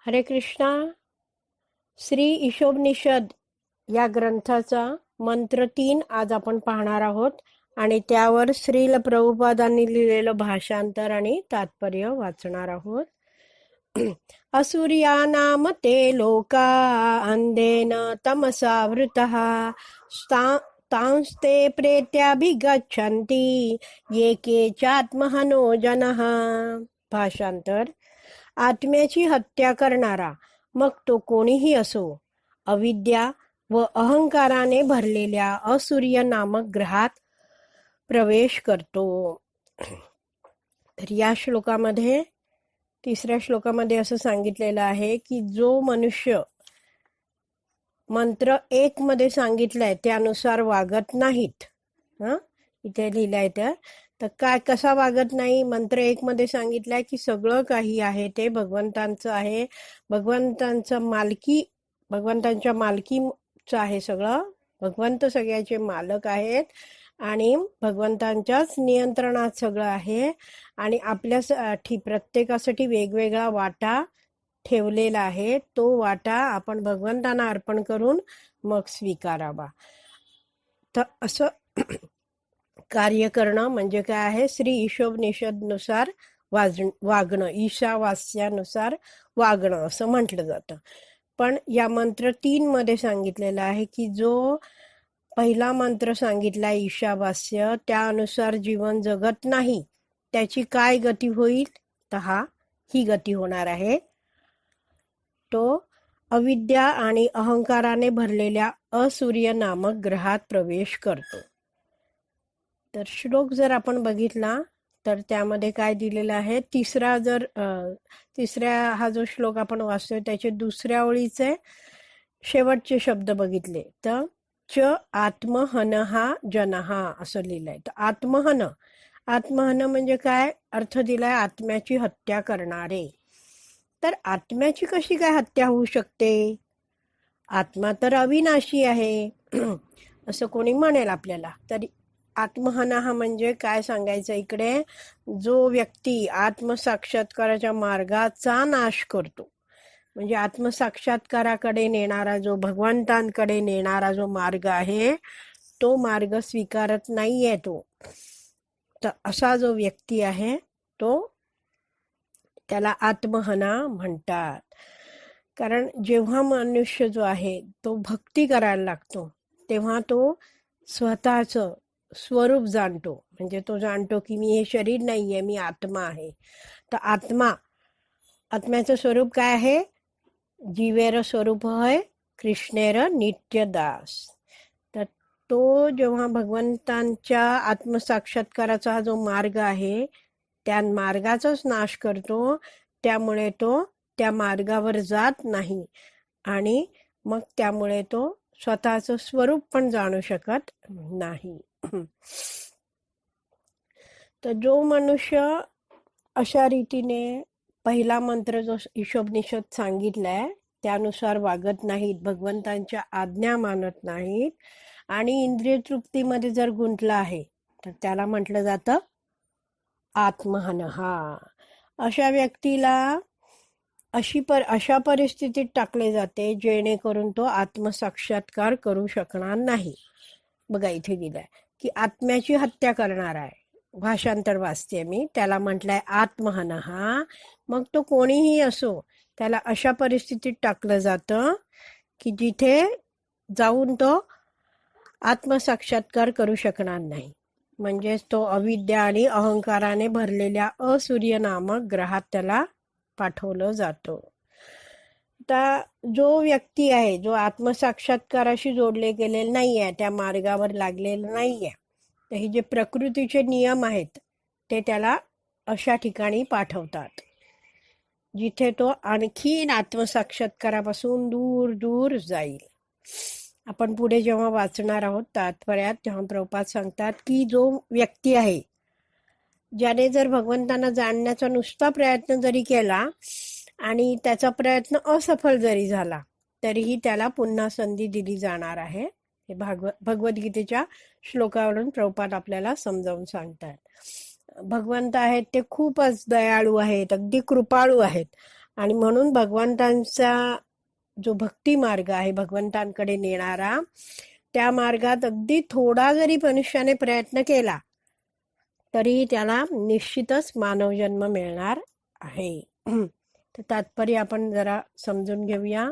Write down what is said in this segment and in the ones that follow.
हरे कृष्णा. श्री ईशोपनिषद या ग्रंथाचा मंत्र 3 आज आपण पाहणार आहोत आणि त्यावर श्रील प्रभुपादांनी लिहिलेलं भाषांतर आणि तात्पर्य वाचणार आहोत. असुर्यानाम ते लोका अंधेन तमसावृतः तांस्ते प्रेत्याभिगच्छन्ति ये केचात्महनो जनः. भाषांतर. आत्म्याची हत्या करणारा, मग तो कोणीही असो, अविद्या व अहंकाराने भरलेल्या असूर्य नामक ग्रहात प्रवेश करतो. तर या श्लोकामध्ये 3ऱ्या श्लोकामध्ये असं सांगितलेलं आहे की जो मनुष्य मंत्र 1 मध्ये सांगितलंय त्यानुसार वागत नाहीत, इथे लिहिलंय तर काय कसा वागत नाही. मंत्र 1 मध्ये सांगितलंय की सगळं काही आहे ते भगवंतांचं आहे, भगवंतांच्या मालकीचं आहे सगळं. भगवंत सगळ्याचे मालक आहेत आणि भगवंतांच्याच नियंत्रणात सगळं आहे आणि आपल्यासाठी प्रत्येकासाठी वेगवेगळा वाटा ठेवलेला आहे. तो वाटा आपण भगवंतांना अर्पण करून मग स्वीकारावा. तर असं कार्य करणं म्हणजे काय आहे, श्री ईशोपनिषदनुसार वागणं, ईशावास्यानुसार वागणं असं म्हटलं जातं. पण या मंत्र 3 मध्ये सांगितलेलं आहे की जो पहिला मंत्र सांगितला ईशावास्य त्यानुसार जीवन जगत नाही त्याची काय गती होईल, तर ही गती होणार आहे. तो अविद्या आणि अहंकाराने भरलेल्या असूर्य नामक ग्रहात प्रवेश करतो. तर श्लोक जर आपण बघितला तर त्यामध्ये काय दिलेलं आहे, तिसऱ्या हा जो श्लोक आपण वाचतोय त्याचे 2ऱ्या ओळीचे शेवटचे शब्द बघितले तर च आत्महनहा जनहा असं लिहिलंय. तर आत्महन म्हणजे काय अर्थ दिलाय, आत्म्याची हत्या करणारे. तर आत्म्याची कशी काय हत्या होऊ शकते, आत्मा तर अविनाशी आहे असं कोणी म्हणेल आपल्याला. तर आत्महनहा म्हणजे काय सांगायचं इकडे, जो व्यक्ती आत्मसाक्षात्काराच्या मार्गाचा नाश करतो, म्हणजे आत्मसाक्षात्काराकडे नेणारा, जो भगवंतांकडे नेणारा जो मार्ग आहे तो मार्ग स्वीकारत नाहीये तो. तर असा जो व्यक्ती आहे तो त्याला आत्महना म्हणतात. कारण जेव्हा मनुष्य जो आहे तो भक्ती करायला लागतो तेव्हा तो स्वतःचं स्वरूप जाणतो, म्हणजे तो जाणतो की मी हे शरीर नाहीये, मी आत्मा आहे. तर आत्म्याचं स्वरूप काय आहे, जीवेर स्वरूप होय कृष्णेर नित्यदास. तर तो जेव्हा भगवंतांच्या आत्मसाक्षात्काराचा हा जो मार्ग आहे त्या मार्गाचाच नाश करतो, त्यामुळे तो त्या मार्गावर जात नाही आणि मग त्यामुळे तो स्वतःचं स्वरूप पण जाणू शकत नाही. तर जो मनुष्य अशा रीतीने पहिला मंत्र जो ईशोपनिषद सांगितलाय त्यानुसार वागत नाहीत, भगवंतांच्या आज्ञा मानत नाहीत आणि इंद्रिय तृप्तीमध्ये जर गुंतला आहे तर त्याला म्हटलं जातं आत्महनहा. अशा व्यक्तीला अशा परिस्थितीत टाकले जाते जेणेकरून तो आत्मसाक्षात्कार करू शकणार नाही. बघा इथे दिलाय की आत्म्याची हत्या करणार आहे. भाषांतर वाचते मी. त्याला म्हटलंय आत्महनहा, मग तो कोणीही असो त्याला अशा परिस्थितीत टाकलं जातं की जिथे जाऊन तो आत्मसाक्षात्कार करू शकणार नाही. म्हणजेच तो अविद्या आणि अहंकाराने भरलेल्या असूर्य नामक ग्रहात त्याला पाठवलं जातं. आता जो व्यक्ती आहे जो आत्मसाक्षात्काराशी जोडले गेलेले नाहीये, त्या मार्गावर लागलेला नाहीये, तर हे जे प्रकृतीचे नियम आहेत ते त्याला अशा ठिकाणी पाठवतात जिथे तो आणखीन आत्मसाक्षात्कारापासून दूर दूर जाईल. आपण पुढे जेव्हा वाचणार आहोत तात्पर्यात तेव्हा प्रभुपाद सांगतात की जो व्यक्ती आहे ज्याने जर भगवंतांना जाणण्याचा नुसता प्रयत्न जरी केला आणि त्याचा प्रयत्न असफल जरी झाला तरीही त्याला पुन्हा संधी दिली जाणार आहे. हे भगवद्गीतेच्या श्लोकावरून प्रभुपाद आपल्याला समजावून सांगतात. भगवंत आहेत ते खूपच दयाळू आहेत, अगदी कृपाळू आहेत आणि म्हणून भगवंतांचा जो भक्ती मार्ग आहे भगवंतांकडे नेणारा, त्या मार्गात अगदी थोडा जरी मनुष्याने प्रयत्न केला तरी त्याला निश्चितच मानवजन्म मिळणार आहे. तर तात्पर्य आपण जरा समजून घेऊया.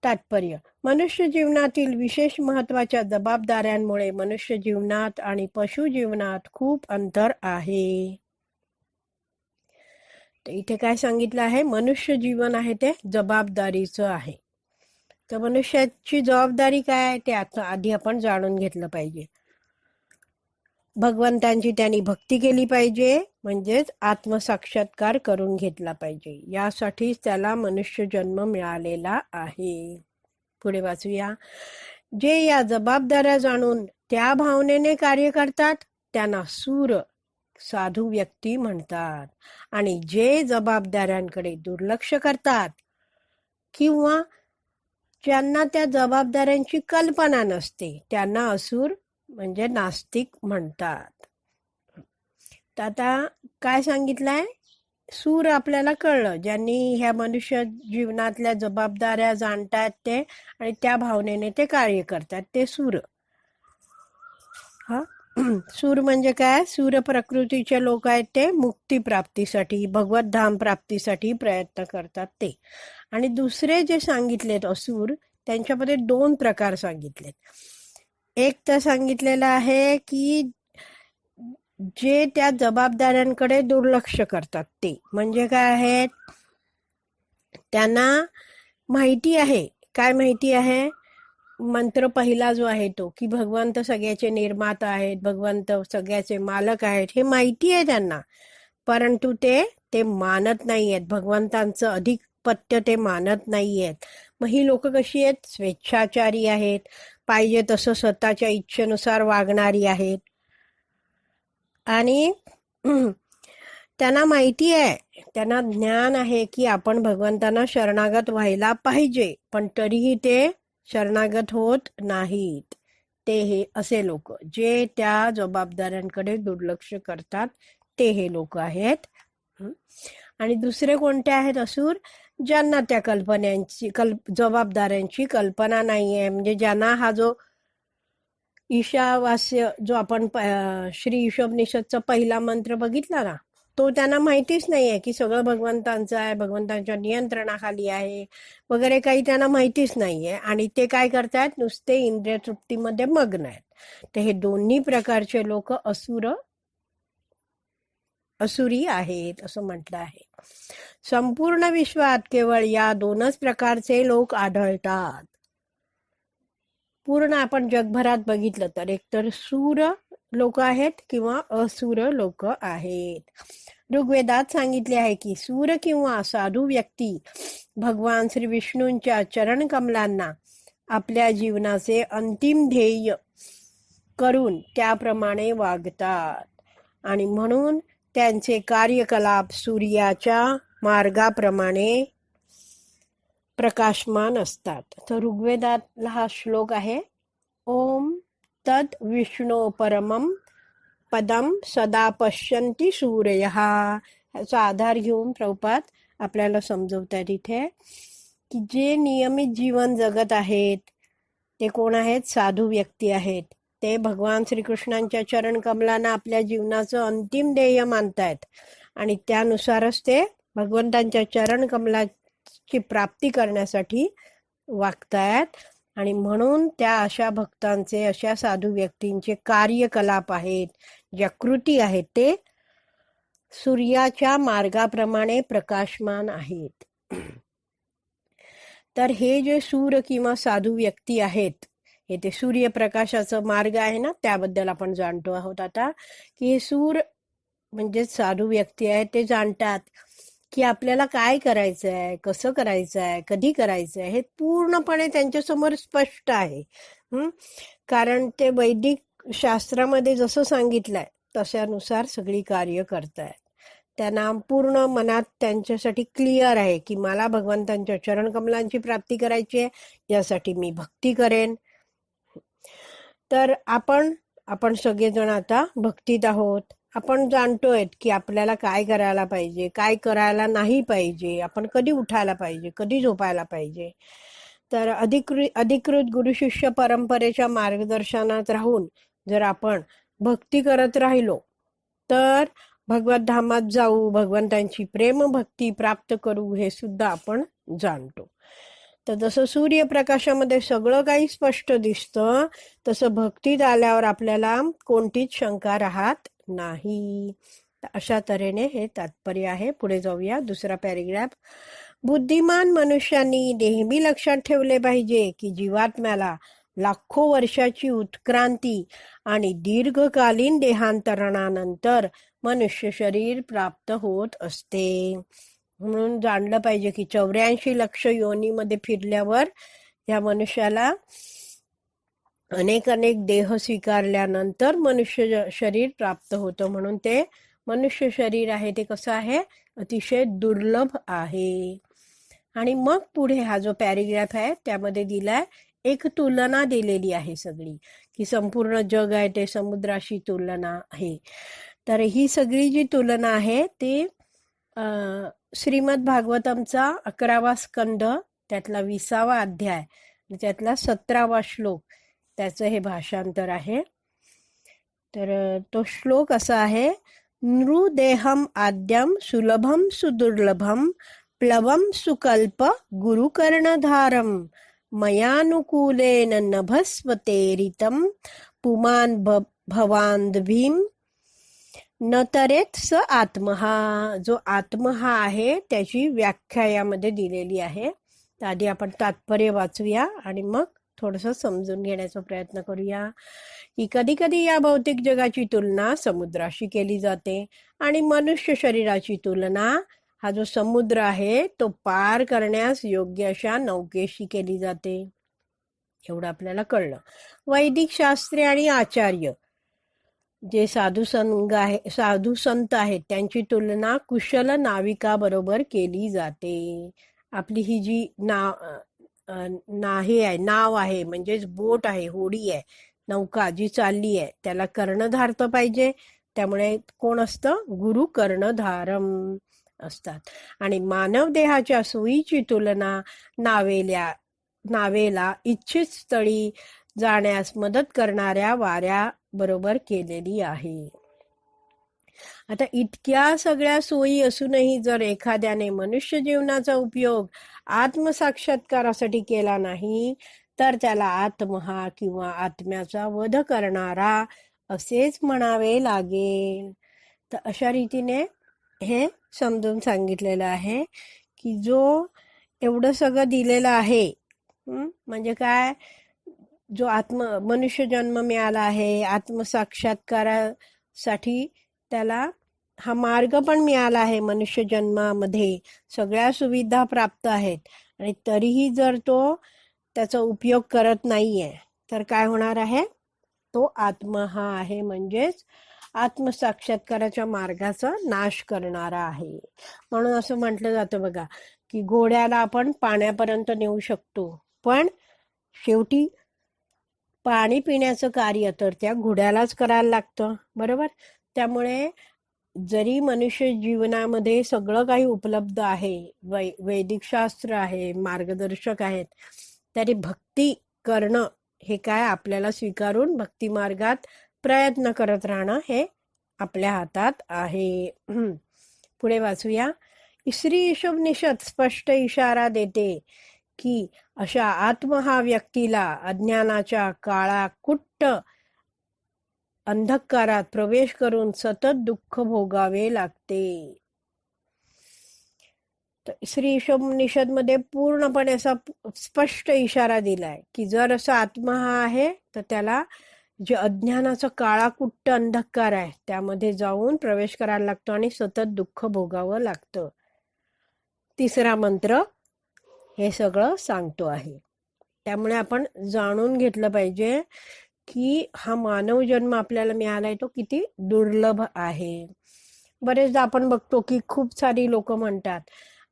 तात्पर्य: मनुष्य जीवनातील विशेष महत्वाच्या जबाबदाऱ्यांमुळे मनुष्य जीवनात आणि पशु जीवनात खूप अंतर आहे. तर इथे काय सांगितलं आहे? मनुष्य जीवन आहे ते जबाबदारीचं आहे. तर मनुष्याची जबाबदारी काय आहे ते आता आधी आपण जाणून घेतलं पाहिजे. भगवंतांची त्यांनी भक्ती केली पाहिजे, म्हणजेच आत्मसाक्षात्कार करून घेतला पाहिजे. यासाठीच त्याला मनुष्य जन्म मिळालेला आहे. पुढे वाचूया. जे या जबाबदाऱ्या जाणून त्या भावनेने कार्य करतात त्यांना सूर, साधू व्यक्ती म्हणतात. आणि जे जबाबदाऱ्यांकडे दुर्लक्ष करतात किंवा ज्यांना त्या जबाबदाऱ्यांची कल्पना नसते त्यांना असुर म्हणजे नास्तिक म्हणतात. तर आता काय सांगितलंय? सूर आपल्याला कळलं, ज्यांनी ह्या मनुष्य जीवनातल्या जबाबदाऱ्या जाणतात ते आणि त्या भावनेने ते कार्य करतात, ते सूर. हा सूर म्हणजे काय? सूर प्रकृतीचे लोक आहेत, ते मुक्ती प्राप्तीसाठी, भगवत धाम प्राप्तीसाठी प्रयत्न करतात ते. आणि दुसरे जे सांगितलेत असुर, त्यांच्यामध्ये 2 प्रकार सांगितलेत. एक तर सांगितलेलं आहे की जे त्या जबाबदाऱ्यांकडे दुर्लक्ष करतात ते म्हणजे काय आहेत? त्यांना माहिती आहे. काय माहिती आहे? मंत्र पहिला जो आहे तो की भगवंत सगळ्याचे निर्माता आहेत, भगवंत सगळ्याचे मालक आहेत, हे माहिती आहे त्यांना, परंतु ते मानत नाही आहेत. भगवंतांचं अधिपत्य ते मानत नाही आहेत. मग ही लोक कशी आहेत? स्वेच्छाचारी आहेत, पाहिजे तसं स्वतःच्या इच्छेनुसार वागणारी आहेत. आणि त्यांना माहिती आहे, त्यांना ज्ञान आहे की आपण भगवंतांना शरणागत व्हायला पाहिजे, पण तरीही ते शरणागत होत नाहीत. ते हे असे लोक जे त्या जबाबदाऱ्यांकडे दुर्लक्ष करतात, ते हे लोक आहेत. आणि दुसरे कोणते आहेत असुर? ज्यांना त्या जबाबदाऱ्यांची कल्पना नाहीये, म्हणजे ज्यांना हा जो ईशावास्य जो आपण श्री ईशोपनिषदचा पहिला मंत्र बघितला ना, तो त्यांना माहितीच नाहीये की सगळं भगवंतांचं आहे, भगवंतांच्या नियंत्रणाखाली आहे वगैरे, काही त्यांना माहितीच नाहीये. आणि ते काय करतात? नुसते इंद्रिय तृप्तीमध्ये मग्न आहेत. तर हे दोन्ही प्रकारचे लोक असुरी आहेत असं म्हटलं आहे. संपूर्ण विश्वात केवळ या 2च प्रकारचे लोक आढळतात. पूर्ण आपण जगभरात बघितलं तर एकतर सूर लोक आहेत किंवा असुर लोक आहेत. ऋग्वेदात सांगितले आहे की सूर किंवा साधू व्यक्ती भगवान श्री विष्णूंच्या चरण कमलांना आपल्या जीवनाचे अंतिम ध्येय करून त्याप्रमाणे वागतात आणि म्हणून त्यांचे कार्यकलाप सूर्याच्या मार्गाप्रमाणे प्रकाशमान असतात. तर ऋग्वेदातला हा श्लोक आहे. ओम तद विष्णू परमम पदम सदा पश्यन्ति सूर्यः. ह्याचा आधार घेऊन प्रभुपाद आपल्याला समजवतात इथे की जे नियमित जीवन जगत आहेत ते कोण आहेत? साधू व्यक्ती आहेत. ते भगवान श्रीकृष्णांच्या चरण कमलांना आपल्या जीवनाचं अंतिम ध्येय मानतायत आणि त्यानुसारच ते भगवंतांच्या चरण कमलाची प्राप्ती करण्यासाठी वागतायत. आणि म्हणून त्या अशा भक्तांचे, अशा साधू व्यक्तींचे कार्यकलाप आहेत, ज्या कृती आहेत, ते सूर्याच्या मार्गाप्रमाणे प्रकाशमान आहेत. तर हे जे सूर किंवा साधू व्यक्ती आहेत, हे ते सूर्यप्रकाशाचं मार्ग आहे ना, त्याबद्दल आपण जाणतो आहोत आता की हे सूर म्हणजे साधू व्यक्ती आहेत. ते जाणतात की आपल्याला काय करायचं आहे, कसं करायचं आहे, कधी करायचं आहे, हे पूर्णपणे त्यांच्यासमोर स्पष्ट आहे. कारण ते वैदिक शास्त्रामध्ये जसं सांगितलंय तशानुसार सगळी कार्य करतायत. त्यांना पूर्ण मनात त्यांच्यासाठी क्लिअर आहे की मला भगवंतांच्या चरणकमलांची प्राप्ती करायची आहे, यासाठी मी भक्ती करेन. तर आपण सगळेजण आता भक्तीत आहोत. आपण जाणतोय की आपल्याला काय करायला पाहिजे, काय करायला नाही पाहिजे, आपण कधी उठायला पाहिजे, कधी झोपायला पाहिजे. तर अधिकृत गुरु शिष्य परंपरेच्या मार्गदर्शनात राहून जर आपण भक्ती करत राहिलो तर भगवत धामात जाऊ, भगवंतांची प्रेम भक्ती प्राप्त करू, हे सुद्धा आपण जाणतो. तर जसं सूर्यप्रकाशामध्ये सगळं काही स्पष्ट दिसतं, तसं भक्तीत आल्यावर आपल्याला कोणतीच शंका राहत नाही. अशा तऱ्हेने हे तात्पर्य आहे. पुढे जाऊया, दुसरा पॅरेग्राफ. बुद्धिमान मनुष्यांनी नेहमी लक्षात ठेवले पाहिजे की जीवात्म्याला लाखो वर्षाची उत्क्रांती आणि दीर्घकालीन देहांतरणानंतर मनुष्य शरीर प्राप्त होत असते. म्हणून जाणलं पाहिजे की 84 लक्ष योनीमध्ये फिरल्यावर या मनुष्याला अनेक देह स्वीकारल्यानंतर मनुष्य शरीर प्राप्त होतं. म्हणून ते मनुष्य शरीर आहे ते कसं आहे, अतिशय दुर्लभ आहे. आणि मग पुढे हा जो पॅरेग्राफ आहे त्यामध्ये दिलाय एक तुलना दिलेली आहे सगळी, की संपूर्ण जग आहे ते समुद्राशी तुलना आहे. तर ही सगळी जी तुलना आहे ती श्रीमद भागवतमचा 11वा स्कंद त्यातला 20वा अध्याय त्यातला 17वा श्लोक, त्याचं हे भाषांतर आहे. तर तो श्लोक असा आहे. नृदेहम आद्यम सुलभम सुदुर्लभम प्लवम सुकल्प गुरुकर्णधारम मयानुकूलेन नभस्वतेरितम पुमान भवांधभीम न तरेत स आत्महा. जो आत्महा आहे त्याची व्याख्या यामध्ये दिलेली आहे. तर आधी आपण तात्पर्य वाचूया आणि मग थोडंसं समजून घेण्याचा प्रयत्न करूया. की कधी कधी या भौतिक जगाची तुलना समुद्राशी केली जाते आणि मनुष्य शरीराची तुलना हा जो समुद्र आहे तो पार करण्यास योग्य अशा नौकेशी केली जाते. एवढं आपल्याला कळलं. वैदिक शास्त्रे आणि आचार्य जे साधू संत आहेत त्यांची तुलना कुशल नाविका बरोबर केली जाते. आपली ही जी नाव आहे म्हणजेच बोट आहे, होडी आहे, नौका जी चालली आहे त्याला कर्णधार तर पाहिजे. त्यामुळे कोण असतं, गुरु कर्णधारम असतात. आणि मानव देहाच्या सोयीची तुलना नावेला इच्छित स्थळी जाण्यास मदत करणाऱ्या वाऱ्या बरोबर केलेली आहे. आता इतक्या सगळ्या सोयी असूनही जर एखाद्याने मनुष्य जीवनाचा उपयोग आत्मसाक्षात्कारासाठी केला नाही तर त्याला आत्महा किंवा आत्म्याचा वध करणारा असेच म्हणावे लागेल. तर अशा रीतीने हे समजून सांगितलेलं आहे की जो एवढं सगळं दिलेलं आहे, म्हणजे काय, जो मनुष्य जन्म मिळाला आहे आत्मसाक्षात्कारासाठी त्याला हा मार्ग पण मिळाला आहे. मनुष्य जन्मामध्ये सगळ्या सुविधा प्राप्त आहेत आणि तरीही जर तो त्याचा उपयोग करत नाहीये तर काय होणार आहे, तो आत्मा आहे, म्हणजेच आत्मसाक्षात्काराच्या मार्गाचा नाश करणारा आहे. म्हणून असं म्हटलं जातं बघा की घोड्याला आपण पाण्यापर्यंत नेऊ शकतो पण शेवटी पाणी पिण्याचं कार्य तर त्या घोड्यालाच करायला लागतं, बरोबर. त्यामुळे जरी मनुष्य जीवनामध्ये सगळं काही उपलब्ध आहे, वैदिक शास्त्र आहे, मार्गदर्शक आहेत, तरी भक्ती करणं हे काय आपल्याला स्वीकारून भक्ती मार्गात प्रयत्न करत राहणं हे आपल्या हातात आहे. पुढे वाचूया. श्री ईशोपनिषद स्पष्ट इशारा देते की अशा आत्महा व्यक्तीला अज्ञानाच्या काळाकुट्ट अंधकारात प्रवेश करून सतत दुःख भोगावे लागते. श्री ईशोपनिषद मध्ये पूर्णपणे असा स्पष्ट इशारा दिलाय की जर असा आत्मा हा आहे तर त्याला जे अज्ञानाचा काळाकुट्ट अंधकार आहे त्यामध्ये जाऊन प्रवेश करायला लागतो आणि सतत दुःख भोगावं लागतं. तिसरा मंत्र हे सगळं सांगतो आहे. त्यामुळे आपण जाणून घेतलं पाहिजे की हा मानव जन्म आपल्याला मिळालाय तो किती दुर्लभ आहे. बरेचदा आपण बघतो की खूप सारी लोक म्हणतात,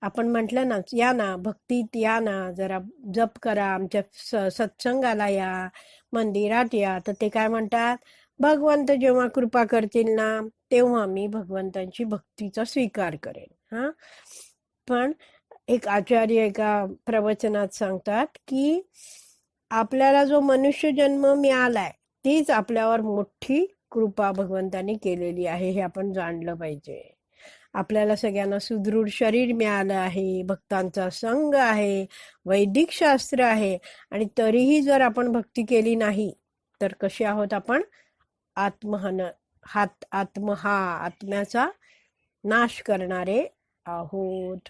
आपण म्हटलं ना, या ना भक्तीत या ना, जरा जप करा, आमच्या सत्संगाला या, मंदिरात या, तर ते काय म्हणतात, भगवंत जेव्हा कृपा करतील ना तेव्हा मी भगवंतांची भक्तीचा स्वीकार करेन. हा, पण एक आचार्य एका प्रवचनात सांगतात की आपल्याला जो मनुष्य जन्म मिळालाय तीच आपल्यावर मोठी कृपा भगवंतांनी केलेली आहे, हे आपण जाणलं पाहिजे. आपल्याला सगळ्यांना सुदृढ शरीर मिळालं आहे, भक्तांचा संघ आहे, वैदिक शास्त्र आहे, आणि तरीही जर आपण भक्ती केली नाही तर कसे आहोत आपण? आत्म्याचा नाश करणारे आहोत.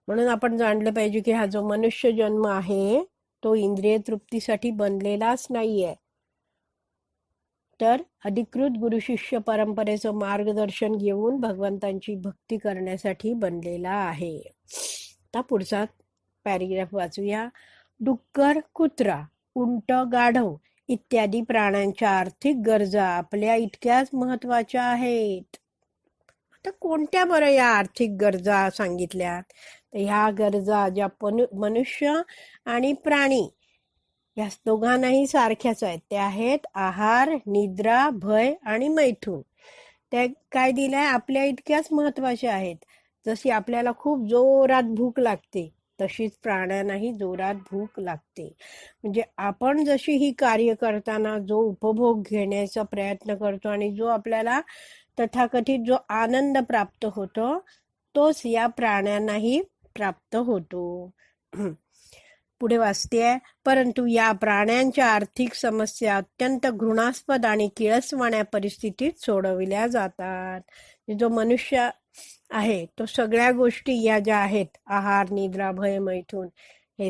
म्हणून आपण जाणलं पाहिजे की हा जो मनुष्य जन्म आहे तो इंद्रिय तृप्तीसाठी बनलेलाच नाहीये, तर अधिकृत गुरु शिष्य परंपरेचं मार्गदर्शन घेऊन भगवंतांची भक्ती करण्यासाठी बनलेला आहे. आता पुढचा पॅरेग्राफ वाचूया. डुक्कर, कुत्रा, उंट, गाढव इत्यादी प्राण्यांच्या आर्थिक गरजा आपल्या इतक्याच महत्वाच्या आहेत. आता कोणत्या बरं या आर्थिक गरजा सांगितल्यात? तर ह्या गरजा ज्या मनुष्य आणि प्राणी या दोघांनाही सारख्याच आहेत. त्या आहेत आहार, निद्रा, भय आणि मैथून. त्या काय दिलंय? आपल्या इतक्याच महत्वाच्या आहेत. जशी आपल्याला खूप जोरात भूक लागते तशीच प्राण्यांनाही जोरात भूक लागते. म्हणजे आपण जशी ही कार्य करताना जो उपभोग घेण्याचा प्रयत्न करतो आणि जो आपल्याला तथाकथित जो आनंद प्राप्त होतो तोच या प्राण्यांनाही प्राप्त होतो. पुढे वाचतेय. परंतु या प्राण्यांच्या आर्थिक समस्या अत्यंत घृणास्पद आणि किळसवाण्या परिस्थितीत सोडविल्या जातात. जो मनुष्य आहे तो सगळ्या गोष्टी या ज्या आहेत आहार, निद्रा, भय, मैथून हे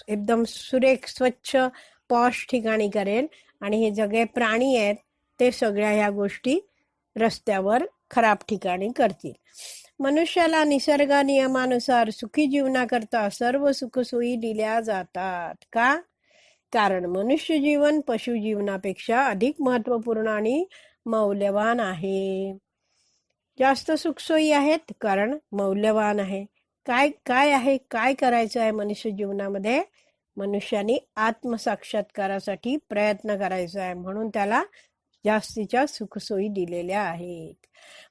एकदम सुरेख, स्वच्छ, पॉश ठिकाणी करेल, आणि हे सगळे प्राणी आहेत ते सगळ्या ह्या गोष्टी रस्त्यावर खराब ठिकाणी करतील. मनुष्याला निसर्ग नियमानुसार सुखी जीवनाकरता सर्व सुखसोयी दिल्या जातात. का? कारण मनुष्य जीवन पशु जीवनापेक्षा अधिक महत्वपूर्ण आणि मौल्यवान आहे. जास्त सुखसोयी आहेत कारण मौल्यवान आहे. काय आहे? काय करायचं आहे मनुष्य जीवनामध्ये? मनुष्याने आत्मसाक्षात्कारासाठी प्रयत्न करायचा आहे, म्हणून त्याला जास्तीच्या सुखसोयी दिलेल्या आहेत.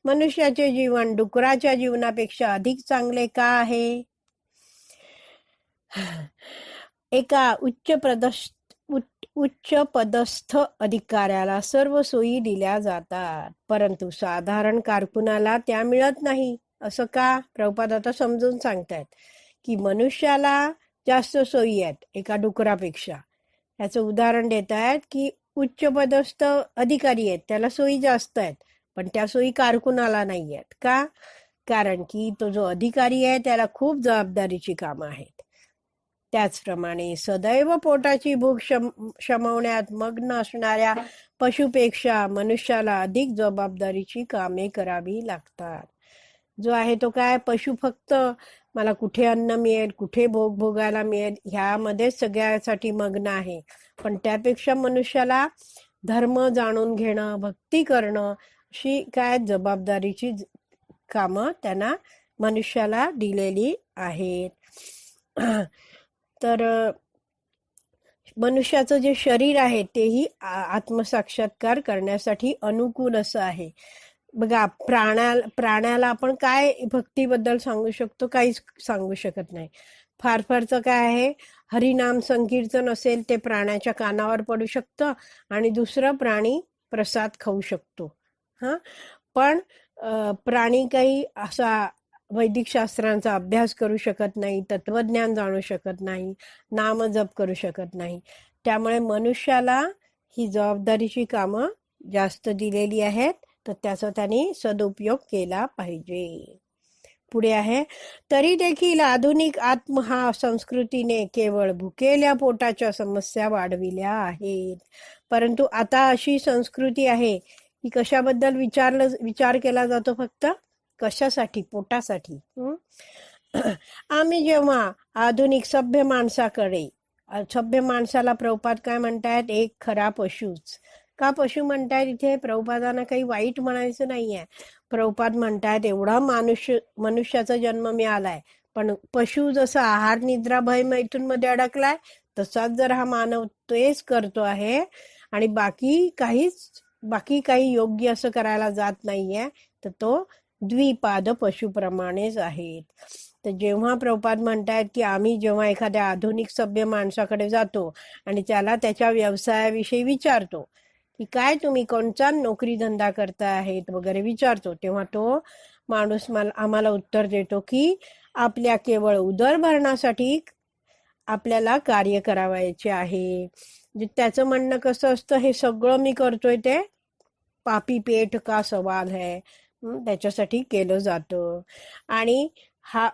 मनुष्याचे जीवन डुकराच्या जीवनापेक्षा अधिक चांगले का आहे? एका उच्च पदस्थ अधिकाऱ्याला सर्व सोयी दिल्या जातात, परंतु साधारण कारकुनाला त्या मिळत नाही. असं का? प्रभुपाद आता समजून सांगतायत की मनुष्याला जास्त सोयी आहेत एका डुकरापेक्षा. याचं उदाहरण देत आहेत की उच्च पदस्थ अधिकारी आहेत, त्याला सोयी जास्त आहेत, पण त्या सोयी कारकुनाला नाही आहेत. का? कारण की तो जो अधिकारी आहे त्याला खूप जबाबदारीची कामं आहेत. त्याचप्रमाणे सदैव पोटाची भूक शमवण्यात मग्न असणाऱ्या पशुपेक्षा मनुष्याला अधिक जबाबदारीची कामे करावी लागतात. जो आहे तो काय? पशु फक्त मला कुठे अन्न मिळेल, कुठे भोग भोगायला मिळेल ह्यामध्ये सगळ्यासाठी मग्न आहे. पण त्यापेक्षा मनुष्याला धर्म जाणून घेणं, भक्ती करणं अशी काय जबाबदारीची कामं त्यांना मनुष्याला दिलेली आहेत. तर मनुष्याचं जे शरीर आहे तेही आत्मसाक्षात्कार करण्यासाठी अनुकूल असं आहे. बघा, प्राण्याला आपण काय भक्तीबद्दल सांगू शकतो? काहीच सांगू शकत नाही. फार फारचं काय आहे, हरिनाम संकीर्तन असेल ते प्राण्याच्या कानावर पडू शकतं आणि दुसरं प्राणी प्रसाद खाऊ शकतो. पण प्राणी काही असा वैदिक शास्त्रांचा अभ्यास करू शकत नाही, तत्वज्ञान जाणू शकत नाही, नामजप करू शकत नाही. त्यामुळे मनुष्याला ही जबाबदारीची कामं जास्त दिलेली आहेत, तर त्याचा त्यांनी सदुपयोग केला पाहिजे. पुढे आहे, तरी देखील आधुनिक आत्महा संस्कृतीने केवळ भुकेल्या पोटाच्या समस्या वाढविल्या आहेत. परंतु आता अशी संस्कृती आहे की कशाबद्दल विचार केला जातो? फक्त कशासाठी? पोटासाठी. आम्ही जेव्हा आधुनिक सभ्य माणसाला प्रभुपाद काय म्हणतायत? एक खरा पशुच. का पशु म्हणतायत इथे? प्रभुपादांना काही वाईट म्हणायचं नाहीये. प्रभुपाद म्हणतायत एवढा मनुष्याचा जन्म मिळालाय, पण पशु जसा आहार, निद्रा, भय, मैथून मध्ये अडकलाय तसाच जर हा मानव तेच करतो आहे आणि बाकी काही योग्य असं करायला जात नाहीये, तर तो द्विपाद पशुप्रमाणेच आहेत. तर जेव्हा प्रभुपाद म्हणतायत की आम्ही जेव्हा एखाद्या आधुनिक सभ्य माणसाकडे जातो आणि त्याला त्याच्या व्यवसायाविषयी विचारतो की काय तुम्ही कोणता नोकरी धंदा करता आहेत वगैरे विचारतो, तेव्हा तो माणूस आम्हाला उत्तर देतो की आपल्या केवळ उदरभरणासाठी आपल्याला कार्य करावायचे आहे. त्याचं म्हणणं कसं असतं, हे सगळं मी करतोय ते पापी पेट का सवाल है, त्याच्यासाठी केलं जातं. आणि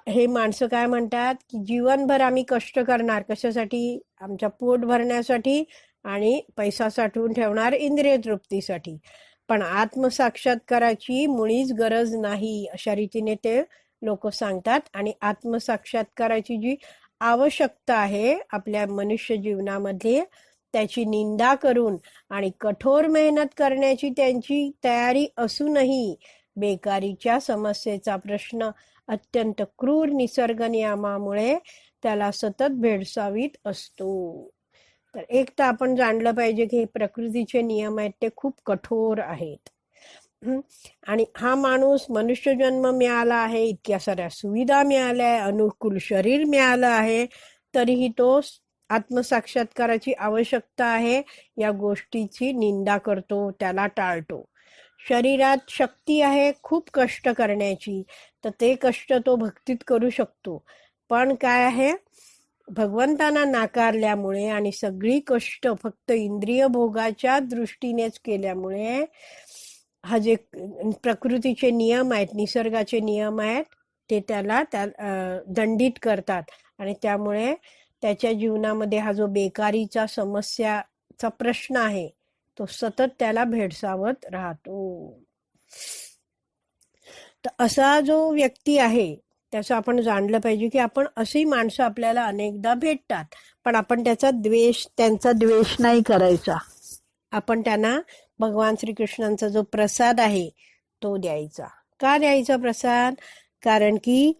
हे माणसं काय म्हणतात की जीवनभर आम्ही कष्ट करणार कशासाठी, आमच्या पोट भरण्यासाठी आणि पैसा साठवून ठेवणार इंद्रिय तृप्तीसाठी, पण आत्मसाक्षात्काराची मुळीच गरज नाही अशा रीतीने ते लोक सांगतात. आणि आत्मसाक्षात्काराची जी आवश्यकता आहे आपल्या मनुष्य जीवनामध्ये त्याची निंदा करून आणि कठोर मेहनत करण्याची त्यांची तयारी असूनही बेकारीच्या समस्येचा प्रश्न अत्यंत क्रूर निसर्ग नियमामुळे त्याला सतत भेडसावीत असतो. तर एक तर आपण जाणलं पाहिजे की प्रकृतीचे नियम आहेत ते खूप कठोर आहेत. आणि हा माणूस मनुष्य जन्म मिळाला आहे, इतक्या साऱ्या सुविधा मिळाल्या आहे, अनुकूल शरीर मिळालं आहे, तरीही तो आत्मसाक्षात्काराची आवश्यकता आहे या गोष्टीची निंदा करतो, त्याला टाळतो. शरीरात शक्ती आहे खूप कष्ट करण्याची, तर ते कष्ट तो भक्तीत करू शकतो, पण काय आहे भगवंतांना नाकारल्यामुळे आणि सगळी कष्ट फक्त इंद्रिय भोगाच्या दृष्टीनेच केल्यामुळे हा जे प्रकृतीचे नियम आहेत, निसर्गाचे नियम आहेत, ते त्याला दंडित करतात. आणि त्यामुळे त्याच्या जीवनामध्ये हा जो बेकारीचा समस्याचा प्रश्न आहे तो सतत त्याला भेडसावत राहतो. तर असा जो व्यक्ती आहे त्याचं आपण जाणलं पाहिजे की आपण अशी माणसं आपल्याला अनेकदा भेटतात, पण आपण त्यांचा द्वेष नाही करायचा. आपण त्यांना भगवान श्रीकृष्णांचा जो प्रसाद आहे तो द्यायचा. का द्यायचा प्रसाद? कारण की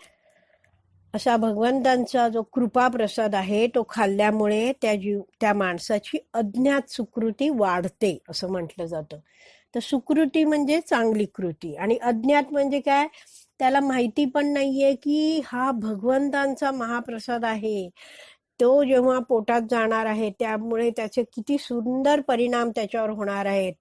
असा भगवंतांचा जो कृपा प्रसाद आहे तो खाल्ल्यामुळे त्या माणसाची अज्ञात सुकृती वाढते असं म्हटलं जातं. तर सुकृती म्हणजे चांगली कृती आणि अज्ञात म्हणजे काय, त्याला माहिती पण नाहीये की हा भगवंतांचा महाप्रसाद आहे. तो जेव्हा पोटात जाणार आहे त्यामुळे त्याचे किती सुंदर परिणाम त्याच्यावर होणार आहेत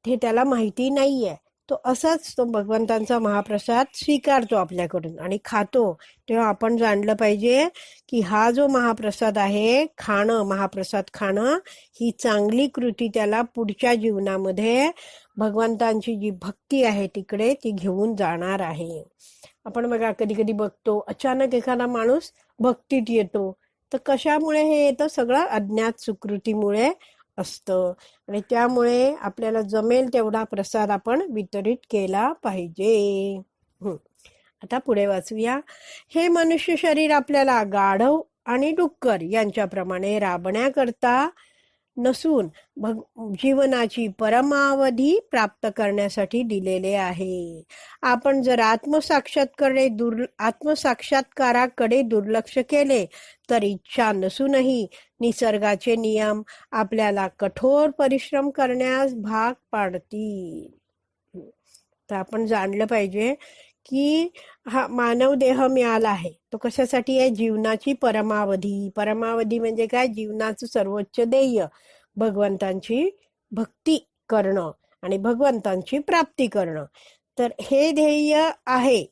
हे त्याला माहिती नाहीये. तो असाच तो भगवंतांचा महाप्रसाद स्वीकारतो आपल्याकडून आणि खातो. तेव्हा आपण जाणलं पाहिजे की हा जो महाप्रसाद आहे महाप्रसाद खाणं ही चांगली कृती त्याला पुढच्या जीवनामध्ये भगवंतांची जी भक्ती आहे तिकडे ती घेऊन जाणार आहे. आपण बघा कधी कधी बघतो अचानक एखादा माणूस भक्तीत येतो, तर कशामुळे हे येतं? सगळं अज्ञात सुकृतीमुळे असतं. आणि त्यामुळे आपल्याला जमेल तेवढा प्रसाद आपण वितरित केला पाहिजे. आता पुढे वाचूया. हे मनुष्य शरीर आपल्याला गाढव आणि डुक्कर यांच्याप्रमाणे राबण्याकरता नसून जीवनाची परमावधी प्राप्त करण्यासाठी दिलेले आहे. आपण जर आत्मसाक्षात्काराकडे दुर्लक्ष केले तर इच्छा नसूनही निसर्गाचे नियम आपल्याला कठोर परिश्रम करण्यास भाग पाडतील. तर आपण जाणलं पाहिजे की हा मानव देह मिळाला आहे तो कशासाठी आहे? जीवनाची परमावधी म्हणजे काय? जीवनाचं सर्वोच्च ध्येय भगवंतांची भक्ती करणं आणि भगवंतांची प्राप्ती करणं. तर हे ध्येय आहे,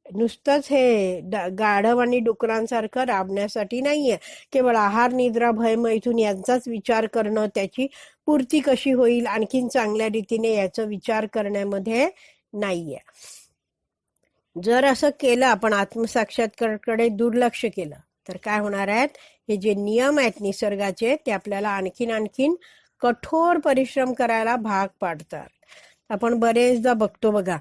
नुसतंच हे गाढव आणि डुकरांसारखं राबण्यासाठी नाहीये. केवळ आहार निद्रा भय मैथून यांचाच विचार करणं, त्याची पूर्ती कशी होईल आणखीन चांगल्या रीतीने याचा विचार करण्यामध्ये नाहीये. जर असं केलं, आपण आत्मसाक्षात्काराकडे दुर्लक्ष केलं तर काय होणार आहेत? हे जे नियम आहेत निसर्गाचे ते आपल्याला आणखीन कठोर परिश्रम करायला भाग पाडतात. आपण बरेचदा बघतो बघा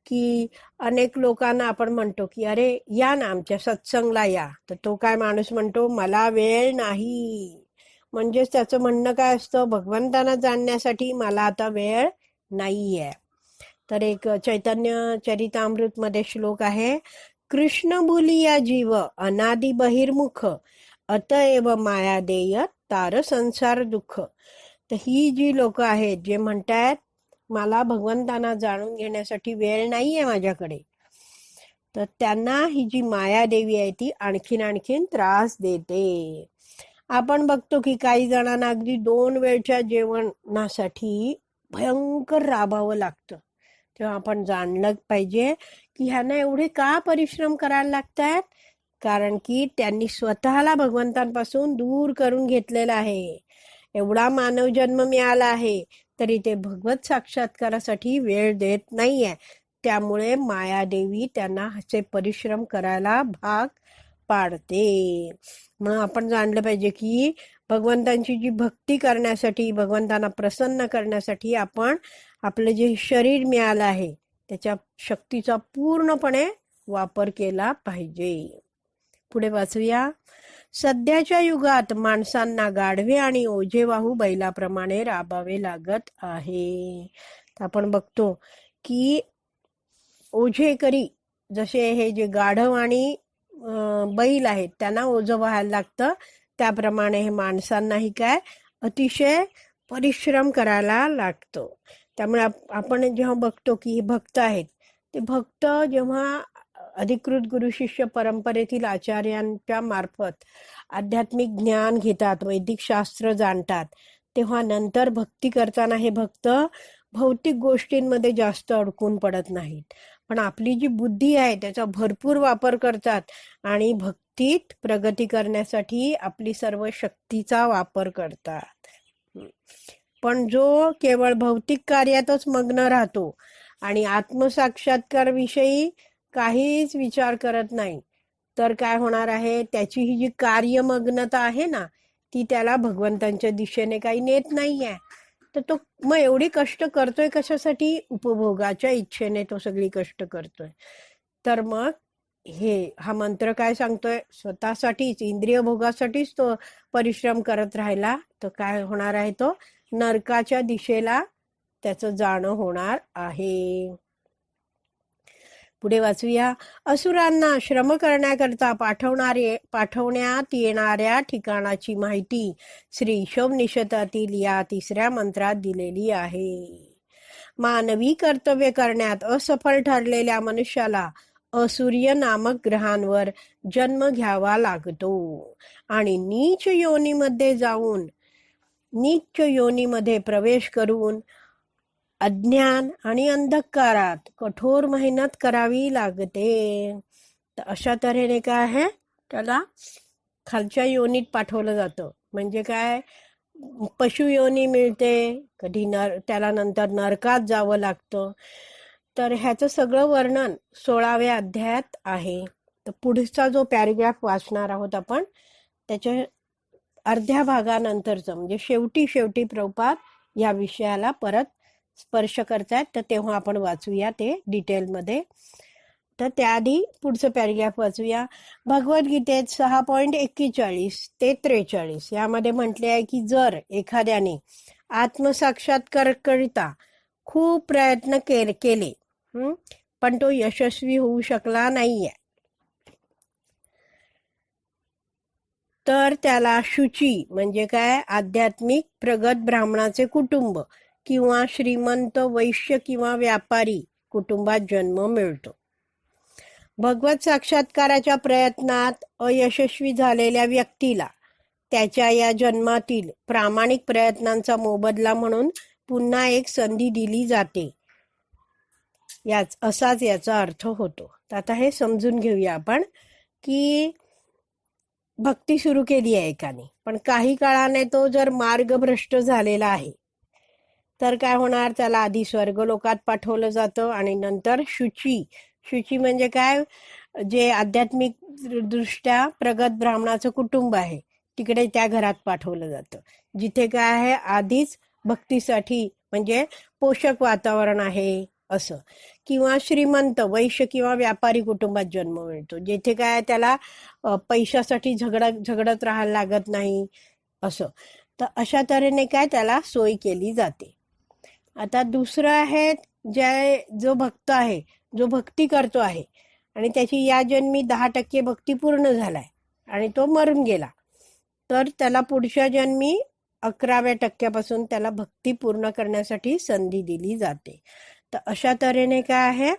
की अनेक लोकांना आपण म्हणतो की अरे या ना आमच्या सत्संगला या, तर तो काय माणूस म्हणतो मला वेळ नाही. म्हणजेच त्याचं म्हणणं काय असतं? भगवंतांना जाणण्यासाठी मला आता वेळ नाहीये. तर एक चैतन्य चरितामृत मध्ये श्लोक आहे, कृष्ण भूलिया जीव अनादि बहिर्मुख अतएव माया देय तार संसार दुःख. तर ही जी लोक आहेत जे म्हणतात मला भगवंतांना जाणून घेण्यासाठी वेळ नाहीये माझ्याकडे, तर त्यांना ही जी मायादेवी आहे ती आणखीन त्रास देते. आपण बघतो की काही जणांना अगदी 2 वेळच्या जेवणासाठी भयंकर राबावं लागतं. तेव्हा आपण जाणलं पाहिजे की ह्यांना एवढे का परिश्रम करायला लागतात, कारण की त्यांनी स्वतःला भगवंतांपासून दूर करून घेतलेलं आहे. एवढा मानव जन्म मिळाला आहे तरी ते भगवत साक्षात्कारासाठी वेळ देत नाहीये. त्यामुळे मायादेवी त्यांना असे परिश्रम करायला भाग पाडते. मग आपण जाणलं पाहिजे की भगवंतांची जी भक्ती करण्यासाठी, भगवंतांना प्रसन्न करण्यासाठी आपण आपलं जे शरीर मिळालं आहे त्याच्या शक्तीचा पूर्णपणे वापर केला पाहिजे. पुढे वाचूया. सध्याच्या युगात माणसांना गाढवे आणि ओझेवाहू बैलाप्रमाणे राबावे लागत आहे. तर आपण बघतो की ओझेकरी जसे हे जे गाढव आणि बैल आहेत त्यांना ओझं व्हायला लागतं, त्याप्रमाणे हे माणसांनाही काय अतिशय परिश्रम करायला लागतो. त्यामुळे आपण जेव्हा बघतो की हे भक्त आहेत, ते भक्त जेव्हा अधिकृत गुरु शिष्य परंपरेतील आचार्यांच्या मार्फत आध्यात्मिक ज्ञान घेतात, वैदिक शास्त्र जाणतात, तेव्हा नंतर भक्ती करताना हे भक्त भौतिक गोष्टींमध्ये जास्त अडकून पडत नाहीत, पण आपली जी बुद्धी आहे त्याचा भरपूर वापर करतात आणि भक्तीत प्रगती करण्यासाठी आपली सर्व शक्तीचा वापर करतात. पण जो केवळ भौतिक कार्यातच मग्न राहतो आणि आत्मसाक्षात्कार विषयी काहीच विचार करत नाही, तर काय होणार आहे, त्याची ही जी कार्यमग्नता आहे ना ती त्याला भगवंतांच्या दिशेने काही नेत नाहीये. तर तो मग एवढी कष्ट करतोय कशासाठी? उपभोगाच्या इच्छेने तो सगळी कष्ट करतोय. तर मग हा मंत्र काय सांगतोय, स्वतःसाठीच इंद्रिय भोगासाठीच तो परिश्रम करत राहिला तर काय होणार आहे, तो नरकाच्या दिशेला त्याचं जाणं होणार आहे. पुढे वाचूया. असुरांना श्रम करण्याकरता पाठवण्यात येणाऱ्या ठिकाणाची माहिती श्री शोभनिषदातील या 3ऱ्या मंत्रात दिलेली आहे. मानवी कर्तव्य करण्यात असफल ठरलेल्या मनुष्याला असूर्य नामक ग्रहांवर जन्म घ्यावा लागतो आणि नीच योनीमध्ये प्रवेश करून अज्ञान आणि अंधकारात कठोर मेहनत करावी लागते. तर अशा तऱ्हेने काय आहे, त्याला खालच्या योनीत पाठवलं जातं. म्हणजे काय, पशु योनी मिळते, कधी त्याला नंतर नरकात जावं लागतं. तर ह्याचं सगळं वर्णन 16व्या अध्यायात आहे. तर पुढचा जो पॅरेग्राफ वाचणार आहोत आपण, त्याच्या अर्ध्या भागानंतरचं म्हणजे शेवटी प्रभुपाद या विषयाला परत स्पर्श करतायत, तर तेव्हा आपण वाचूया ते डिटेलमध्ये. तर त्याआधी पुढचं पॅरेग्राफ वाचूया. भगवद्गीतेत 6.41 ते 43 यामध्ये म्हटले आहे की जर एखाद्याने आत्मसाक्षात्कारकरिता खूप प्रयत्न केले पण तो यशस्वी होऊ शकला नाहीये, तर त्याला शुची म्हणजे काय, आध्यात्मिक प्रगत ब्राह्मणाचे कुटुंब किंवा श्रीमंत वैश्य किंवा व्यापारी कुटुंबात जन्म मिळतो. भगवत साक्षात्काराच्या प्रयत्नात अयशस्वी झालेल्या व्यक्तीला त्याच्या या जन्मातील प्रामाणिक प्रयत्नांचा मोबदला म्हणून पुन्हा एक संधी दिली जाते, असाच याचा अर्थ होतो. तर आता हे समजून घेऊया आपण की भक्ती सुरू केली आहे एकाने, पण काही काळाने तो जर मार्गभ्रष्ट झालेला आहे तर काय होणार, त्याला आधी स्वर्गलोकात पाठवलं जातं आणि नंतर शुची म्हणजे काय, जे आध्यात्मिक दृष्ट्या प्रगत ब्राह्मणाचं कुटुंब आहे तिकडे त्या घरात पाठवलं जातं, जिथे काय आहे आधीच भक्तीसाठी म्हणजे पोषक वातावरण आहे असं. किंवा श्रीमंत वैश्य किंवा व्यापारी कुटुंबात जन्म मिळतो, जिथे काय त्याला पैशासाठी झगडत राहायला लागत नाही असं. तर अशा तऱ्हेने काय त्याला सोय केली जाते. आता दुसरं आहे, जो भक्त आहे, जो भक्ती करतो आहे आणि त्याची या जन्मी 10% भक्ती पूर्ण झालाय आणि तो मरून गेला, तर त्याला पुढच्या जन्मी 11व्या टक्क्यापासून त्याला भक्ती पूर्ण करण्यासाठी संधी दिली जाते. तर अशा तऱ्हेने काय आहे,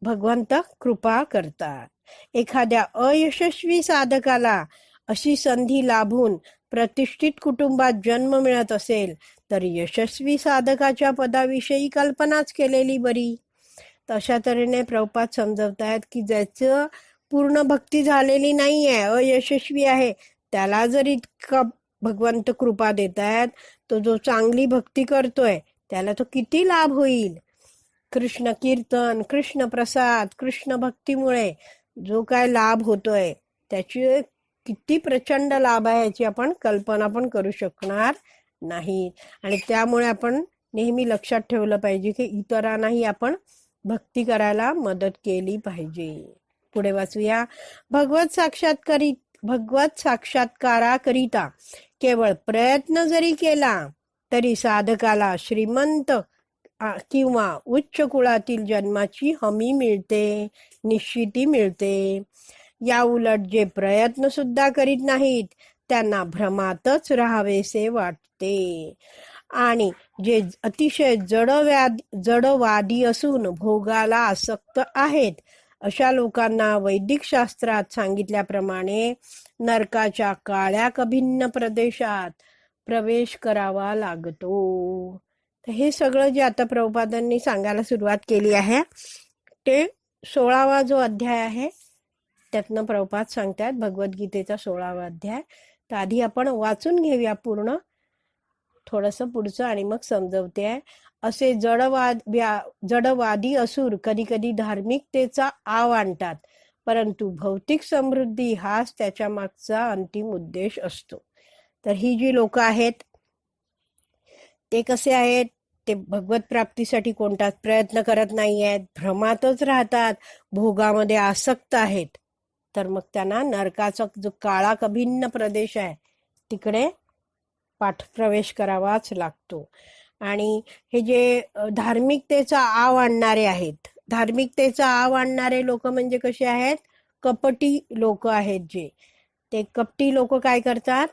भगवंत कृपा करतात. एखाद्या अयशस्वी साधकाला अशी संधी लाभून प्रतिष्ठित कुटुंबात जन्म मिळत असेल तर यशस्वी साधकाच्या पदाविषयी कल्पनाच केलेली बरी. तशा तऱ्हेने प्रभुपाद समजवतायत की ज्याचं पूर्ण भक्ती झालेली नाहीये, अयशस्वी आहे, त्याला जर इतका भगवंत कृपा देतायत, तो जो चांगली भक्ती करतोय त्याला तो किती लाभ होईल. कृष्ण कीर्तन, कृष्ण प्रसाद, कृष्ण भक्तीमुळे जो काय लाभ होतोय त्याची किती प्रचंड लाभ आहे याची आपण कल्पना पण करू शकणार नाही. आणि त्यामुळे आपण नेहमी लक्षात ठेवलं पाहिजे की इतरांनाही आपण भक्ती करायला मदत केली पाहिजे. पुढे वाचूया. भगवत साक्षात्काराकरिता केवळ प्रयत्न जरी केला तरी साधकाला श्रीमंत किंवा उच्च कुळातील जन्माची हमी मिळते, निश्चिती मिळते. या उलट जे प्रयत्न सुद्धा करीत नाहीत त्यांना भ्रमातच राहावेसे वाटते. आणि जे अतिशय जडवादी असून भोगाला आसक्त आहेत अशा लोकांना वैदिक शास्त्रात सांगितल्याप्रमाणे नरकाच्या काळ्या कभिन्न प्रदेशात प्रवेश करावा लागतो. तर हे सगळं जे आता प्रभुपादांनी सांगायला सुरुवात केली आहे ते 16वा जो अध्याय आहे त्यातनं प्रभुपाद सांगतात, भगवद्गीतेचा 16वा अध्याय. तर आधी आपण वाचून घेऊया पूर्ण थोडंसं पुढचं आणि मग समजवते आहे. असे जडवादी असुर कधी कधी धार्मिकतेचा आव आणतात, परंतु भौतिक समृद्धी हाच त्याच्या मागचा अंतिम उद्देश असतो. तर ही जी लोक आहेत ते कसे आहेत, ते भगवत प्राप्तीसाठी कोणताच प्रयत्न करत नाही आहेत, भ्रमातच राहतात, भोगामध्ये आसक्त आहेत. तर मग त्यांना नरकाचा जो काळा कभिन्न प्रदेश आहे तिकडे प्रवेश करावाच लागतो. आणि हे जे धार्मिकतेचा आव आणणारे आहेत, धार्मिकतेचा आव आणणारे लोक म्हणजे कसे आहेत, कपटी लोक आहेत. जे ते कपटी लोक काय करतात,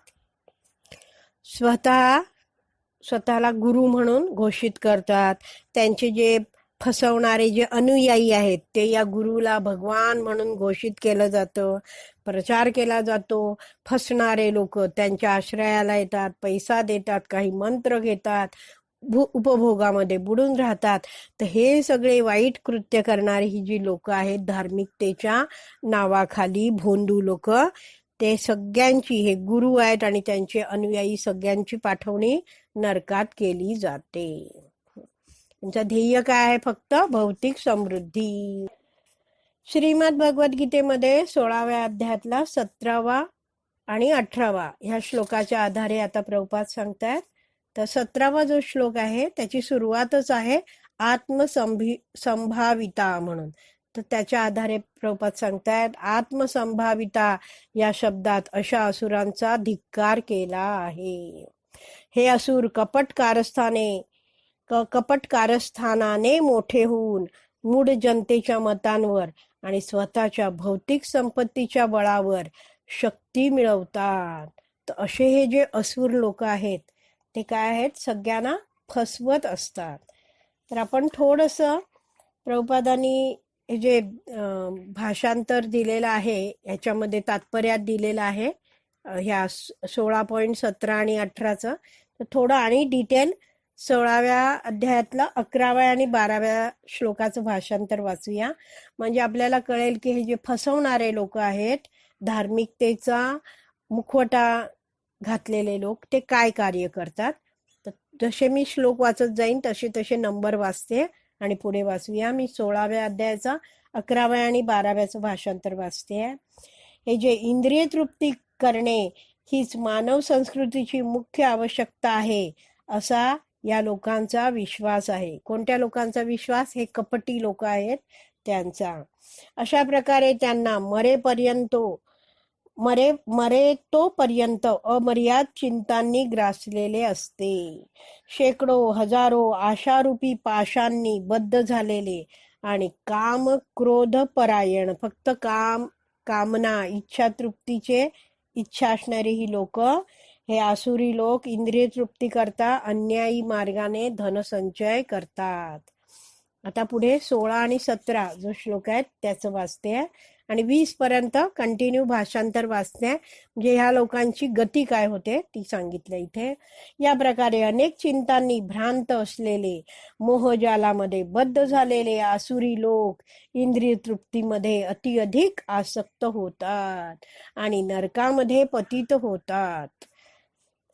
स्वतःला गुरु म्हणून घोषित करतात. त्यांचे जे फसवणारे जे अनुयायी आहेत ते या गुरुला भगवान म्हणून घोषित केलं जातं, प्रचार केला जातो. फसणारे लोक त्यांच्या आश्रयाला येतात, पैसा देतात, काही मंत्र घेतात, उपभोगामध्ये बुडून राहतात. तर हे सगळे वाईट कृत्य करणारी ही जी लोक आहेत धार्मिकतेच्या नावाखाली भोंदू लोक, ते सगळ्यांची, हे गुरु आहेत आणि त्यांचे अनुयायी सगळ्यांची पाठवणी नरकात केली जाते. त्यांचं ध्येय काय आहे, फक्त भौतिक समृद्धी. श्रीमद भगवद्गीतेमध्ये 16व्या अध्यायातला 17वा आणि 18वा ह्या श्लोकाच्या आधारे आता प्रभुपाद सांगतात. तर 17वा जो श्लोक आहे त्याची सुरुवातच आहे आत्मसंभाविता म्हणून. तर त्याच्या आधारे प्रभुपाद सांगतायत, आत्मसंभाविता या शब्दात अशा असुरांचा धिक्कार केला आहे. हे असुर कपट कारस्थानाने मोठे होऊन मूढ जनतेच्या मतांवर आणि स्वतःच्या भौतिक संपत्तीच्या बळावर शक्ती मिळवतात. तर असे हे जे असुर लोक आहेत ते काय आहेत, सगळ्यांना फसवत असतात. तर आपण थोडंसं प्रभुपादांनी हे जे भाषांतर दिलेलं आहे याच्यामध्ये तात्पर्यात दिलेलं आहे ह्या 16.17 आणि 18चं. तर थोडं आणि डिटेल 16व्या अध्यायातलं 11व्या आणि 12व्या श्लोकाचं भाषांतर वाचूया, म्हणजे आपल्याला कळेल की हे जे फसवणारे लोक आहेत, धार्मिकतेचा मुखवटा घातलेले लोक, ते काय कार्य करतात. तर जसे मी श्लोक वाचत जाईन तसे तसे नंबर वाचते आणि पुढे वाचूया. मी 16व्या अध्यायाचा 11व्या आणि 12व्याचं भाषांतर वाचते. हे जे इंद्रिय तृप्ती करणे हीच मानव संस्कृतीची मुख्य आवश्यकता आहे असा या लोकांचा विश्वास आहे. कोणत्या लोकांचा विश्वास, हे कपटी लोक आहेत त्यांचा. अशा प्रकारे त्यांना मरे तोपर्यंत अमर्याद चिंतांनी ग्रासलेले असते. शेकडो हजारो आशारूपी पाशांनी बद्ध झालेले आणि काम क्रोध परायण, फक्त कामना इच्छा तृप्तीचे इच्छा असणारी ही लोक हे आसुरी लोक इंद्रिय तृप्ती करता अन्यायी मार्गाने धनसंचय करतात. आता पुढे 16 आणि 17 जो श्लोक आहेत त्याचं वाचते आणि 20 पर्यंत कंटिन्यू भाषांतर वाचते. म्हणजे ह्या लोकांची गती काय होते ती सांगितलं इथे. या प्रकारे अनेक चिंतांनी भ्रांत असलेले, मोहजालामध्ये बद्ध झालेले आसुरी लोक इंद्रिय तृप्तीमध्ये अतिअधिक आसक्त होतात आणि नरकामध्ये पतित होतात.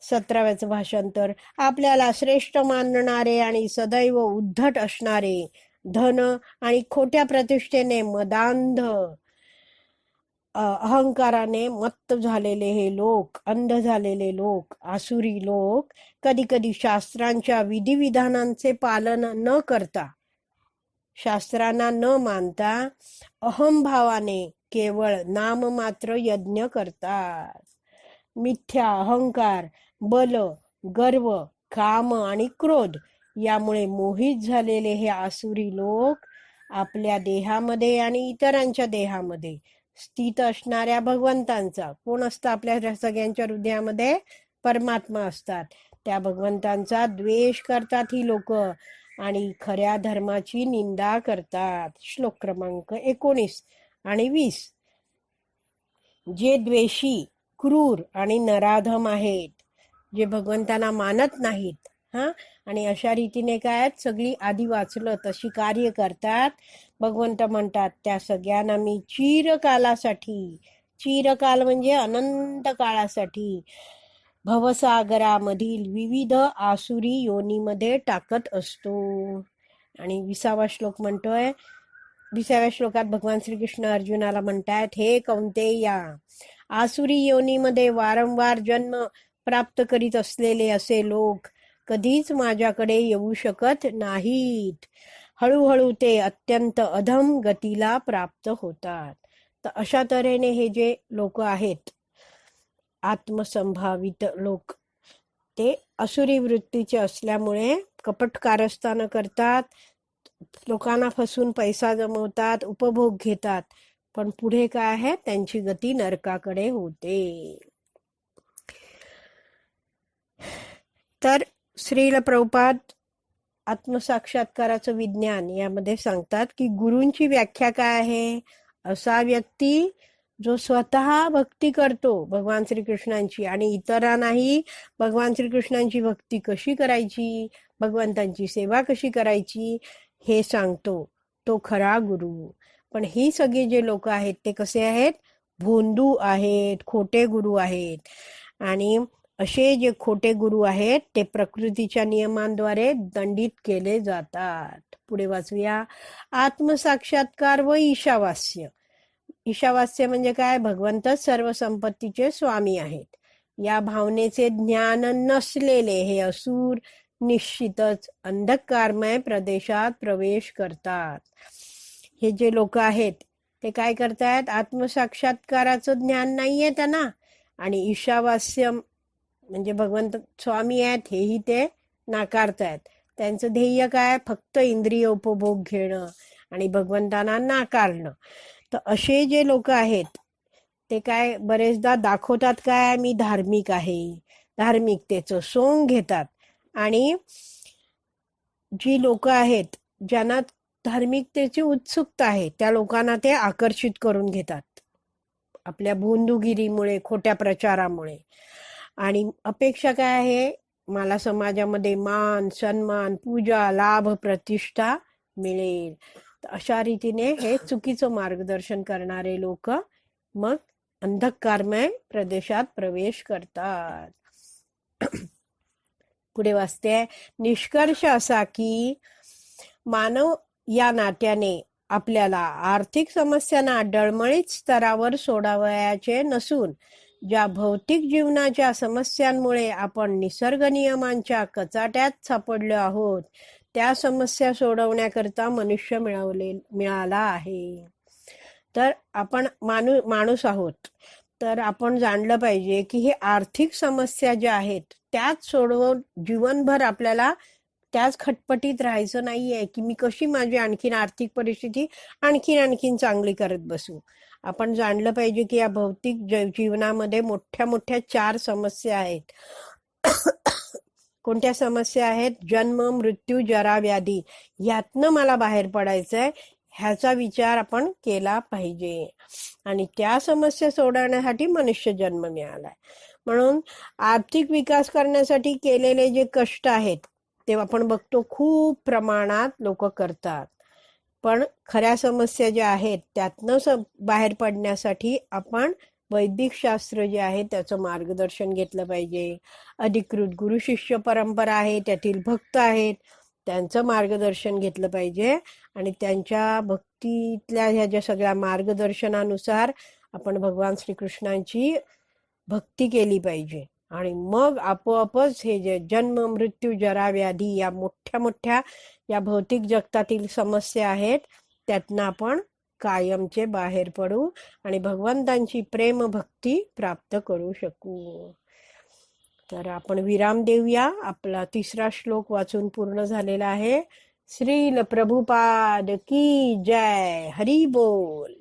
17व्याचं भाषांतर. आपल्याला श्रेष्ठ मानणारे आणि सदैव उद्धट असणारे, धन आणि खोट्या प्रतिष्ठेने मदांध, अहंकाराने मत्त झालेले हे लोक, अंध झालेले लोक, आसुरी लोक कधी कधी शास्त्रांच्या विधिविधानांचे पालन न करता, शास्त्रांना न मानता अहंभावाने केवळ नाममात्र यज्ञ करतात. मिथ्या अहंकार, बल, गर्व, काम आणि क्रोध यामुळे मोहित झालेले हे आसुरी लोक आपल्या देहामध्ये आणि इतरांच्या देहामध्ये स्थित असणाऱ्या भगवंतांचा, कोण असतं आपल्या सगळ्यांच्या हृदयामध्ये? परमात्मा असतात. त्या भगवंतांचा द्वेष करतात ही लोक आणि खऱ्या धर्माची निंदा करतात. श्लोक क्रमांक 19 आणि 20. जे द्वेषी, क्रूर आणि नराधम आहेत, जे भगवंतांना मानत नाहीत, आणि अशा रीतीने काय सगळी आधी वाचलं तशी कार्य करतात, भगवंत म्हणतात त्या सगळ्यांना मी चिरकालासाठी, चिरकाल म्हणजे अनंत काळासाठी, भवसागरामधील विविध आसुरी योनीमध्ये टाकत असतो. आणि 20वा श्लोक म्हणतोय, 20व्या श्लोकात भगवान श्रीकृष्ण अर्जुनाला म्हणतात, हे कौंतेया, आसुरी योनीमध्ये वारंवार जन्म प्राप्त करीत असलेले असे लोक कधीच माझ्याकडे येऊ शकत नाहीत. हळूहळू ते अत्यंत अधम गतीला प्राप्त होतात. तर अशा तऱ्हेने हे जे लोक आहेत, आत्मसंभावित लोक, ते असुरी वृत्तीचे असल्यामुळे कपट कारस्थान करतात, लोकांना फसून पैसा जमवतात, उपभोग घेतात, पण पुढे काय आहे, त्यांची गती नरकाकडे होते. तर श्रील प्रभुपाद आत्मसाक्षात्काराचं विज्ञान यामध्ये सांगतात की गुरूंची व्याख्या काय आहे? असा व्यक्ती जो स्वतः भक्ती करतो भगवान श्रीकृष्णांची आणि इतरांनाही भगवान श्रीकृष्णांची भक्ती कशी करायची, भगवंतांची सेवा कशी करायची हे सांगतो, तो खरा गुरु. पण ही सगळी जे लोक आहेत ते कसे आहेत? भोंदू आहेत, खोटे गुरु आहेत. आणि असे जे खोटे गुरु आहेत ते प्रकृतीच्या नियमांद्वारे दंडित केले जातात. पुढे वाचूया. आत्मसाक्षात्कार व ईशावास्य. ईशावास्य म्हणजे काय? भगवंतच सर्व संपत्तीचे स्वामी आहेत. या भावनेचे ज्ञान नसलेले हे असुर निश्चितच अंधकारमय प्रदेशात प्रवेश करतात. हे जे लोक आहेत ते काय करतायत? आत्मसाक्षात्काराचं ज्ञान नाहीये त्यांना, आणि ईशावास्य म्हणजे भगवंत स्वामी आहेत हेही ते नाकारतायत. त्यांचं ध्येय काय? फक्त इंद्रिय उपभोग घेणं आणि भगवंतांना नाकारणं. तर असे जे लोक आहेत ते काय बरेचदा दाखवतात काय, मी धार्मिक आहे, धार्मिकतेचं सोंग घेतात. आणि जी लोक आहेत ज्यांना धार्मिकतेची उत्सुकता आहे त्या लोकांना ते आकर्षित करून घेतात आपल्या भोंदूगिरीमुळे, खोट्या प्रचारामुळे. आणि अपेक्षा काय आहे? मला समाजामध्ये मान, सन्मान, पूजा, लाभ, प्रतिष्ठा मिळेल. अशा रीतीने हे चुकीचं मार्गदर्शन करणारे लोक मग अंधकारमय प्रदेशात प्रवेश करतात. पुढे वाचते. निष्कर्ष असा की मानव या नात्याने आपल्याला आर्थिक समस्यांना डळमळीत स्तरावर सोडावयाचे नसून ज्या भौतिक जीवनाच्या समस्यांमुळे आपण निसर्ग नियमांच्या कचाट्यात सापडलो आहोत त्या समस्या सोडवण्याकरता मनुष्य मिळाला आहे. तर आपण माणूस आहोत, तर आपण जाणलं पाहिजे की हे आर्थिक समस्या ज्या आहेत त्याच सोडवून जीवनभर आपल्याला त्याच खटपटीत राहायचं नाहीये की मी कशी माझी आणखीन आर्थिक परिस्थिती आणखीन चांगली करत बसू. आपण जाणलं पाहिजे की या भौतिक जीवनामध्ये मोठ्या मोठ्या 4 समस्या आहेत. कोणत्या समस्या आहेत? जन्म, मृत्यू, जरा, व्याधी. यातनं मला बाहेर पडायचंय, ह्याचा विचार आपण केला पाहिजे. आणि त्या समस्या सोडवण्यासाठी मनुष्य जन्म मिळालाय. म्हणून आर्थिक विकास करण्यासाठी केलेले जे कष्ट आहेत ते आपण बघतो खूप प्रमाणात लोक करतात. पण खऱ्या समस्या ज्या आहेत त्यातनं बाहेर पडण्यासाठी आपण वैदिक शास्त्र जे आहे त्याचं मार्गदर्शन घेतलं पाहिजे. अधिकृत गुरु शिष्य परंपरा आहे, त्यातील भक्त आहेत, त्यांचं मार्गदर्शन घेतलं पाहिजे. आणि त्यांच्या भक्तीतल्या ह्या ज्या सगळ्या मार्गदर्शनानुसार आपण भगवान श्रीकृष्णांची भक्ती केली पाहिजे. आणि मग आपोआपच हे जे जन्म, मृत्यू, जरा, व्याधी या मोठ्या मोठ्या या भौतिक जगतातील समस्या आहेत त्यातनं आपण कायमचे बाहेर पडू आणि भगवंतांची प्रेम भक्ती प्राप्त करू शकू. तर आपण विराम देऊया. आपला 3रा श्लोक वाचून पूर्ण झालेला आहे. श्रील प्रभुपाद की जय. हरी बोल.